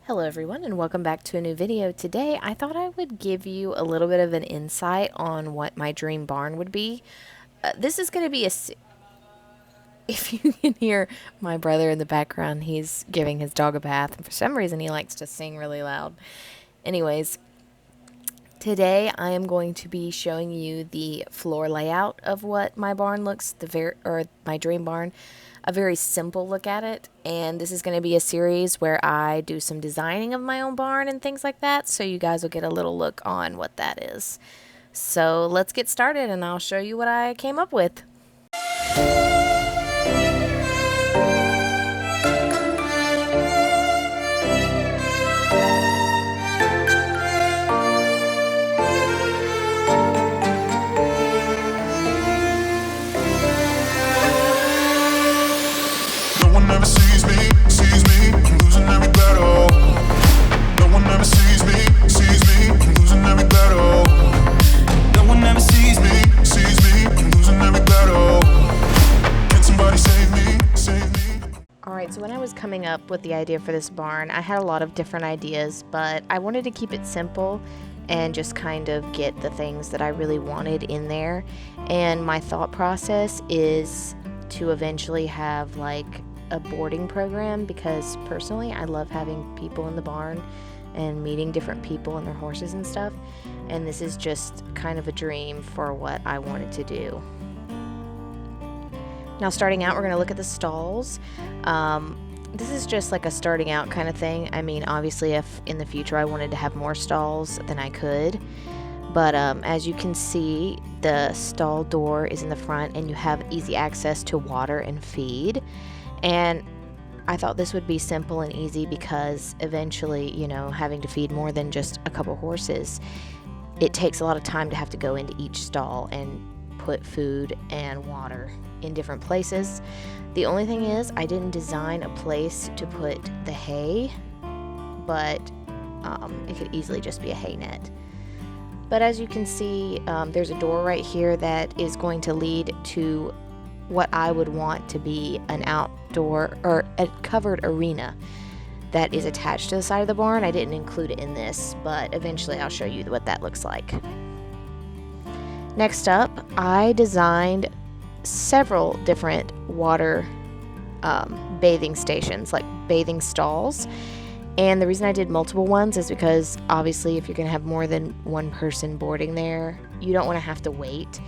Hello everyone and welcome back to a new video. Today I thought I would give you a little bit of an insight on what my dream barn would be. This is going to be if you can hear my brother in the background, he's giving his dog a bath and for some reason he likes to sing really loud. Anyways, today I am going to be showing you the floor layout of what my barn looks, my dream barn. A very simple look at it, and this is going to be a series where I do some designing of my own barn and things like that, so you guys will get a little look on what that is. So let's get started and I'll show you what I came up with. Never sees me, I'm losing every battle. No one ever sees me, I'm losing every battle. No one ever sees me, I'm losing every battle. Can somebody save me? Alright, so when I was coming up with the idea for this barn, I had a lot of different ideas, but I wanted to keep it simple and just kind of get the things that I really wanted in there. And my thought process is to eventually have like a boarding program, because personally I love having people in the barn and meeting different people and their horses and stuff, and this is just kind of a dream for what I wanted to do. Now starting out, we're going to look at the stalls. This is just like a starting out kind of thing. I mean, obviously if in the future I wanted to have more stalls, then I could, but as you can see, the stall door is in the front and you have easy access to water and feed. And I thought this would be simple and easy because eventually, you know, having to feed more than just a couple horses, it takes a lot of time to have to go into each stall and put food and water in different places. The only thing is I didn't design a place to put the hay, but it could easily just be a hay net. But as you can see, there's a door right here that is going to lead to what I would want to be an outdoor or a covered arena that is attached to the side of the barn. I didn't include it in this, but eventually I'll show you what that looks like. Next up, I designed several different water bathing stations, like bathing stalls. And the reason I did multiple ones is because obviously if you're going to have more than one person boarding there, you don't want to have to wait.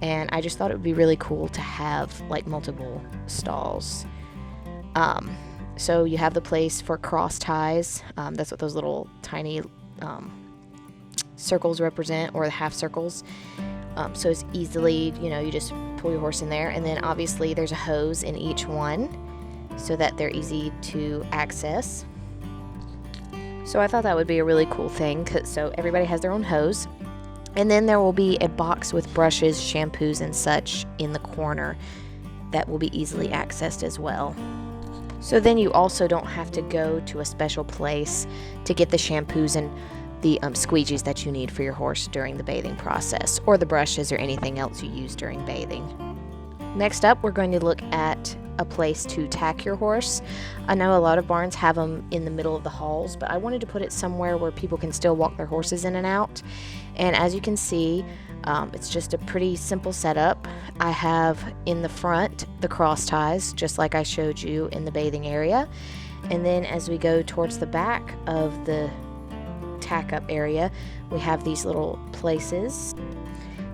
And I just thought it would be really cool to have like multiple stalls. So you have the place for cross ties. That's what those little tiny circles represent, or the half circles. So it's easily, you just pull your horse in there. And then obviously there's a hose in each one so that they're easy to access. So I thought that would be a really cool thing. So everybody has their own hose. And then there will be a box with brushes, shampoos, and such in the corner that will be easily accessed as well. So then you also don't have to go to a special place to get the shampoos and the squeegees that you need for your horse during the bathing process, or the brushes or anything else you use during bathing. Next up, we're going to look at a place to tack your horse. I know a lot of barns have them in the middle of the halls, but I wanted to put it somewhere where people can still walk their horses in and out. And as you can see, it's just a pretty simple setup. I have in the front the cross ties, just like I showed you in the bathing area. And then as we go towards the back of the tack up area, we have these little places.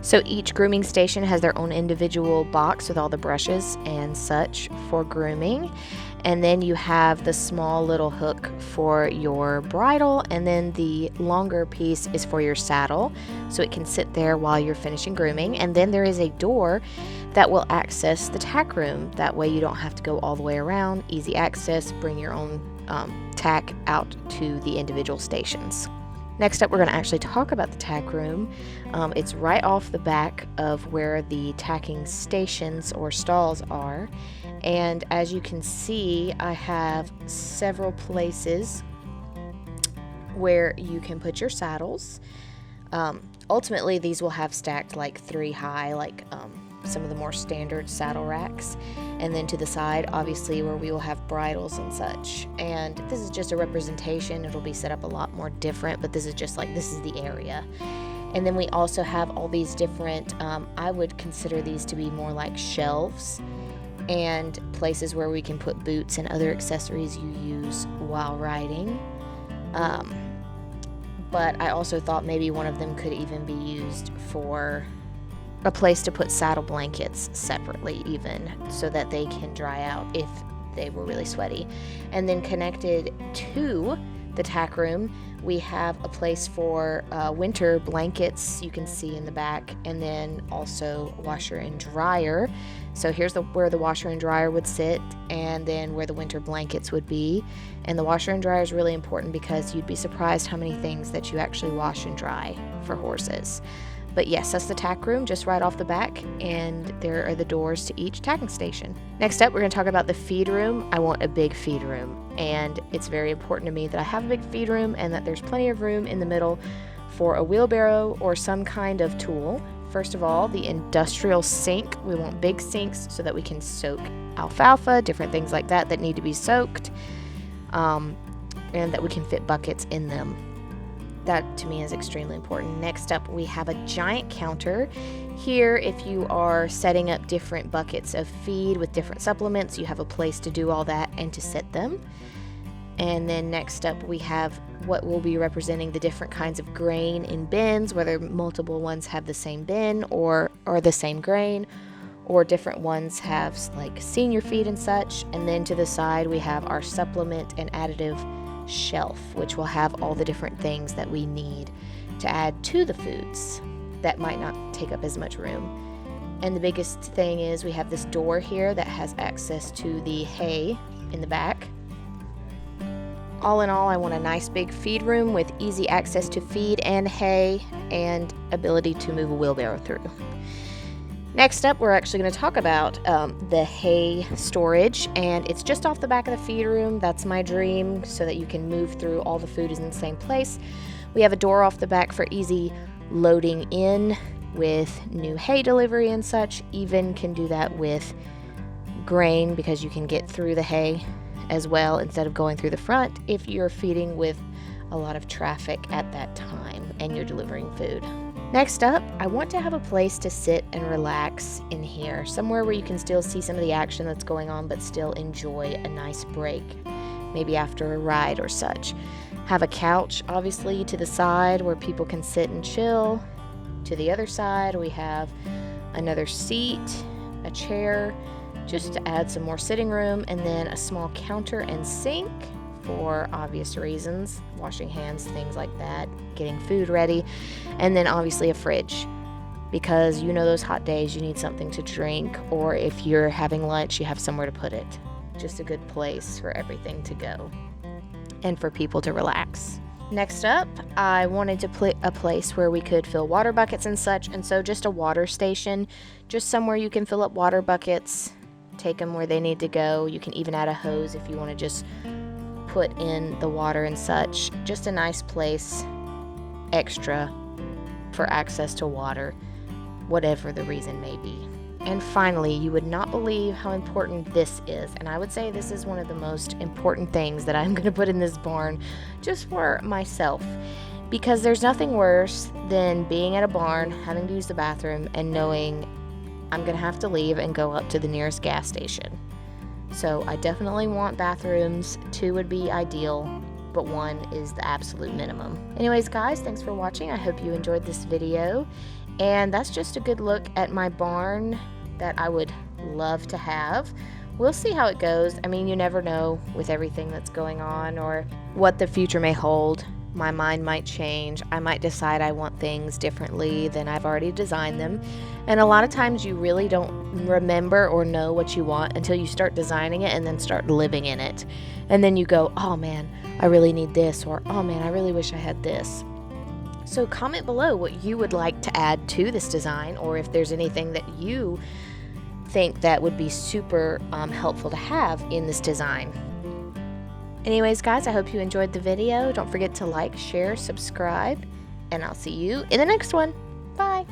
So each grooming station has their own individual box with all the brushes and such for grooming. And then you have the small little hook for your bridle, and then the longer piece is for your saddle, so it can sit there while you're finishing grooming. And then there is a door that will access the tack room. That way you don't have to go all the way around. Easy access, bring your own tack out to the individual stations. Next up, we're going to actually talk about the tack room. It's right off the back of where the tacking stations or stalls are. And as you can see, I have several places where you can put your saddles. Ultimately, these will have stacked like 3 high, like some of the more standard saddle racks. And then to the side, obviously, where we will have bridles and such. And this is just a representation. It'll be set up a lot more different, but this is just like, this is the area. And then we also have all these different, I would consider these to be more like shelves and places where we can put boots and other accessories you use while riding. But I also thought maybe one of them could even be used for a place to put saddle blankets separately, even so that they can dry out if they were really sweaty. And then connected to the tack room, we have a place for winter blankets you can see in the back, and then also washer and dryer. So here's where the washer and dryer would sit, and then where the winter blankets would be. And the washer and dryer is really important because you'd be surprised how many things that you actually wash and dry for horses. But yes, that's the tack room just right off the back, and there are the doors to each tacking station. Next up, we're going to talk about the feed room. I want a big feed room, and it's very important to me that I have a big feed room and that there's plenty of room in the middle for a wheelbarrow or some kind of tool. First of all, the industrial sink. We want big sinks so that we can soak alfalfa, different things like that that need to be soaked, and that we can fit buckets in them. That to me is extremely important. Next up, we have a giant counter. Here, if you are setting up different buckets of feed with different supplements, you have a place to do all that and to set them. And then next up, we have what will be representing the different kinds of grain in bins, whether multiple ones have the same bin or the same grain, or different ones have like senior feed and such. And then to the side, we have our supplement and additive shelf, which will have all the different things that we need to add to the foods that might not take up as much room. And the biggest thing is we have this door here that has access to the hay in the back. All in all, I want a nice big feed room with easy access to feed and hay and ability to move a wheelbarrow through. Next up, we're actually going to talk about the hay storage, and it's just off the back of the feed room. That's my dream, so that you can move through. All the food is in the same place. We have a door off the back for easy loading in with new hay delivery and such. Even can do that with grain because you can get through the hay as well instead of going through the front if you're feeding with a lot of traffic at that time and you're delivering food. Next up, I want to have a place to sit and relax in here, somewhere where you can still see some of the action that's going on but still enjoy a nice break, maybe after a ride or such. Have a couch, obviously, to the side where people can sit and chill. To the other side, we have another seat, a chair, just to add some more sitting room, and then a small counter and sink for obvious reasons, washing hands, things like that, getting food ready, and then obviously a fridge, because you know those hot days you need something to drink, or if you're having lunch, you have somewhere to put it. Just a good place for everything to go and for people to relax. Next up, I wanted to put a place where we could fill water buckets and such, and so just a water station, just somewhere you can fill up water buckets, take them where they need to go. You can even add a hose if you want to just put in the water and such. Just a nice place extra for access to water, whatever the reason may be. And finally, you would not believe how important this is, and I would say this is one of the most important things that I'm going to put in this barn just for myself, because there's nothing worse than being at a barn, having to use the bathroom, and knowing I'm going to have to leave and go up to the nearest gas station. So I definitely want bathrooms. 2 would be ideal, but 1 is the absolute minimum. Anyways, guys, thanks for watching. I hope you enjoyed this video. And that's just a good look at my barn that I would love to have. We'll see how it goes. I mean, you never know with everything that's going on or what the future may hold. My mind might change. I might decide I want things differently than I've already designed them. And a lot of times you really don't remember or know what you want until you start designing it and then start living in it. And then you go, oh man, I really need this, or oh man, I really wish I had this. So comment below what you would like to add to this design, or if there's anything that you think that would be super helpful to have in this design. Anyways, guys, I hope you enjoyed the video. Don't forget to like, share, subscribe, and I'll see you in the next one. Bye.